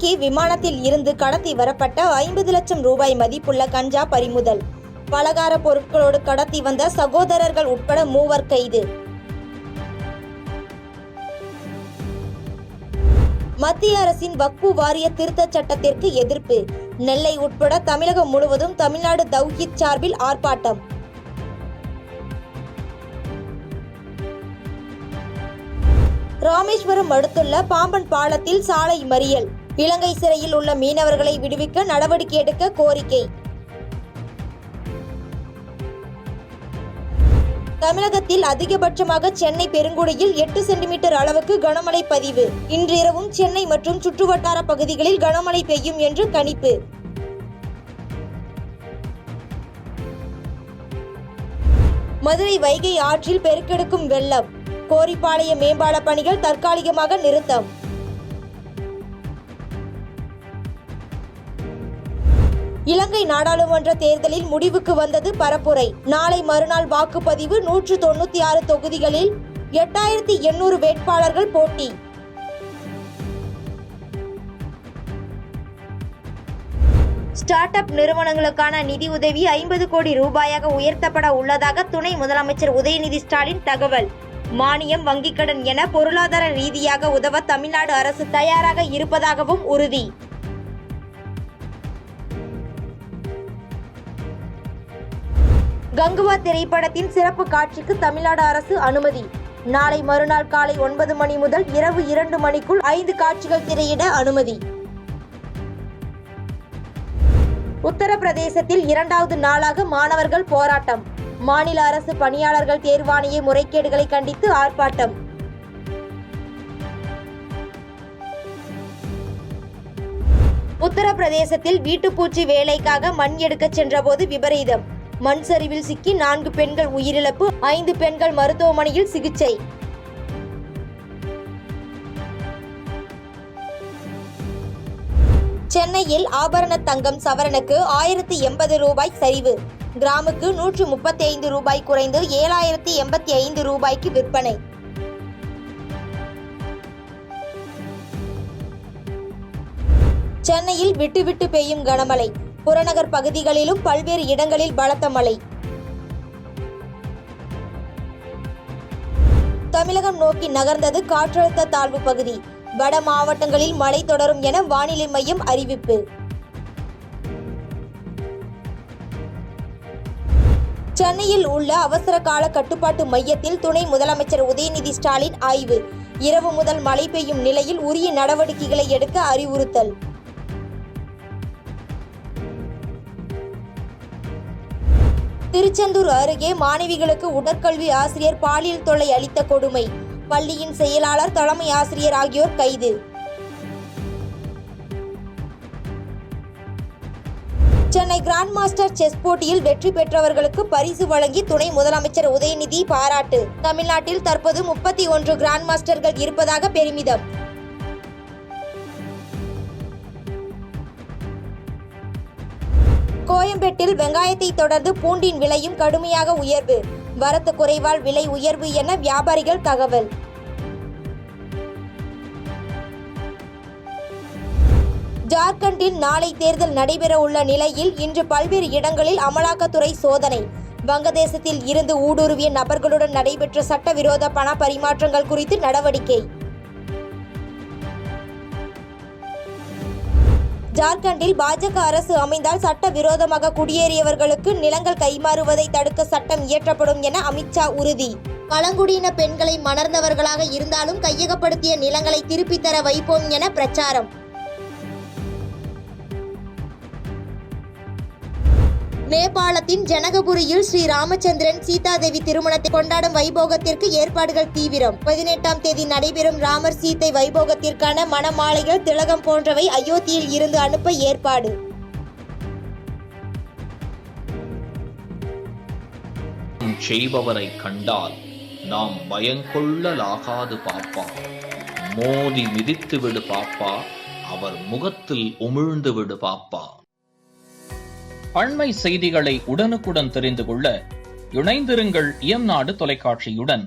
சென்னைக்கு விமானத்தில் இருந்து கடத்தி வரப்பட்ட 50 லட்சம் ரூபாய் மதிப்புள்ள கஞ்சா பறிமுதல். பலகார பொருட்களோடு கடத்தி வந்த சகோதரர்கள் உட்பட 3 கைது. மத்திய அரசின் வக்ஃபு வாரிய திருத்த சட்டத்திற்கு எதிர்ப்பு. நெல்லை உட்பட தமிழகம் முழுவதும் தமிழ்நாடு தவ்ஹீத் சார்பில் ஆர்ப்பாட்டம். ராமேஸ்வரம் அடுத்துள்ள பாம்பன் பாலத்தில் சாலை மறியல். இலங்கை சிறையில் உள்ள மீனவர்களை விடுவிக்க நடவடிக்கை எடுக்க கோரிக்கை. தமிழகத்தில் அதிகபட்சமாக சென்னை பெருங்குடியில் 8 சென்டிமீட்டர் அளவுக்கு கனமழை பதிவு. இன்றிரவும் சென்னை மற்றும் சுற்றுவட்டார பகுதிகளில் கனமழை பெய்யும் என்று கணிப்பு. மதுரை வைகை ஆற்றில் பெருக்கெடுக்கும் வெள்ளம். கோரிப்பாளையம் மேம்பால பணிகள் தற்காலிகமாக நிறுத்தம். இலங்கை நாடாளுமன்ற தேர்தலில் முடிவுக்கு வந்தது பரப்புரை. நாளை மறுநாள் வாக்குப்பதிவு. 196 தொகுதிகளில் 8800 வேட்பாளர்கள் போட்டி. ஸ்டார்ட் அப் நிறுவனங்களுக்கான நிதி உதவி 50 கோடி ரூபாயாக உயர்த்தப்பட உள்ளதாக துணை முதலமைச்சர் உதயநிதி ஸ்டாலின் தகவல். மானியம், வங்கிக் கடன் என பொருளாதார ரீதியாக உதவ தமிழ்நாடு அரசு தயாராக இருப்பதாகவும் உறுதி. கங்குவா திரைப்படத்தின் சிறப்பு காட்சிக்கு தமிழ்நாடு அரசு அனுமதி. நாளை மறுநாள் காலை 9 மணி முதல் இரவு 2 மணிக்குள் 5 காட்சிகள் திரையிட அனுமதி. உத்தரப்பிரதேசத்தில் 2வது நாளாக மாணவர்கள் போராட்டம். மாநில அரசு பணியாளர்கள் தேர்வாணைய முறைகேடுகளை கண்டித்து ஆர்ப்பாட்டம். உத்தரப்பிரதேசத்தில் வீட்டுப்பூச்சி வேலைக்காக மண் எடுக்க சென்றபோது விபரீதம். மண் சரிவில் சிக்கி 4 பெண்கள் உயிரிழப்பு, 5 பெண்கள் மருத்துவமனையில் சிகிச்சை. சென்னையில் ஆபரண தங்கம் சவரனுக்கு 1080 ரூபாய் சரிவு. கிராமுக்கு 135 ரூபாய் குறைந்து 7085 ரூபாய்க்கு விற்பனை. சென்னையில் விட்டு பெய்யும் கனமழை. புறநகர் பகுதிகளிலும் பல்வேறு இடங்களில் பலத்த மழை. தமிழகம் நோக்கி நகர்ந்தது காற்றழுத்த தாழ்வு பகுதி. வட மாவட்டங்களில் மழை தொடரும் என வானிலை மையம் அறிவிப்பு. சென்னையில் உள்ள அவசர கால கட்டுப்பாட்டு மையத்தில் துணை முதலமைச்சர் உதயநிதி ஸ்டாலின் ஆய்வு. இரவு முதல் மழை பெய்யும் நிலையில் உரிய நடவடிக்கைகளை எடுக்க அறிவுறுத்தல். திருச்செந்தூர் அருகே மாணவிகளுக்கு உடற்கல்வி ஆசிரியர் பாலியல் தொல்லை அளித்த கொடுமை. பள்ளியின் செயலாளர், தலைமை ஆசிரியர் ஆகியோர் கைது. சென்னை கிராண்ட் மாஸ்டர் செஸ் போட்டியில் வெற்றி பெற்றவர்களுக்கு பரிசு வழங்கி துணை முதலமைச்சர் உதயநிதி பாராட்டு. தமிழ்நாட்டில் தற்போது 31 கிராண்ட் மாஸ்டர்கள் இருப்பதாக பெருமிதம். கோயம்பேட்டில் வெங்காயத்தை தொடர்ந்து பூண்டின் விலையும் கடுமையாக உயர்வு. வரத்து குறைவால் விலை உயர்வு என வியாபாரிகள் தகவல். ஜார்க்கண்டில் நாளை தேர்தல் நடைபெற உள்ள நிலையில் இன்று பல்வேறு இடங்களில் அமலாக்கத்துறை சோதனை. வங்கதேசத்தில் இருந்து ஊடுருவிய நபர்களுடன் நடைபெற்ற சட்டவிரோத பண பரிமாற்றங்கள் குறித்து நடவடிக்கை. ஜார்க்கண்டில் பாஜக அரசு அமைந்தால் சட்டவிரோதமாக குடியேறியவர்களுக்கு நிலங்கள் கைமாறுவதை தடுக்க சட்டம் இயற்றப்படும் என அமித்ஷா உறுதி. பழங்குடியின பெண்களை மணர்ந்தவர்களாக இருந்தாலும் கையகப்படுத்திய நிலங்களை திருப்பித் தர வைப்போம் என பிரச்சாரம். நேபாளத்தின் ஜனகபுரியில் ஸ்ரீ ராமச்சந்திரன் சீதாதேவி திருமணத்தை கொண்டாடும் வைபோகத்திற்கு ஏற்பாடுகள் தீவிரம். 18ஆம் தேதி நடைபெறும் ராமர் சீதை வைபோகத்திற்கான மணமாலைகள், திலகம் போன்றவை அயோத்தியில் இருந்து அனுப்ப ஏற்பாடு. செய்பவரை கண்டால் நாம் பயங்கொள்ளலாகாது பாப்பா. மோதி மிதித்து விடு பாப்பா, அவர் முகத்தில் உமிழ்ந்து விடு பாப்பா. அண்மை செய்திகளை உடனுக்குடன் தெரிந்து கொள்ள இணைந்திருங்கள் இயம்நாடு தொலைக்காட்சியுடன்.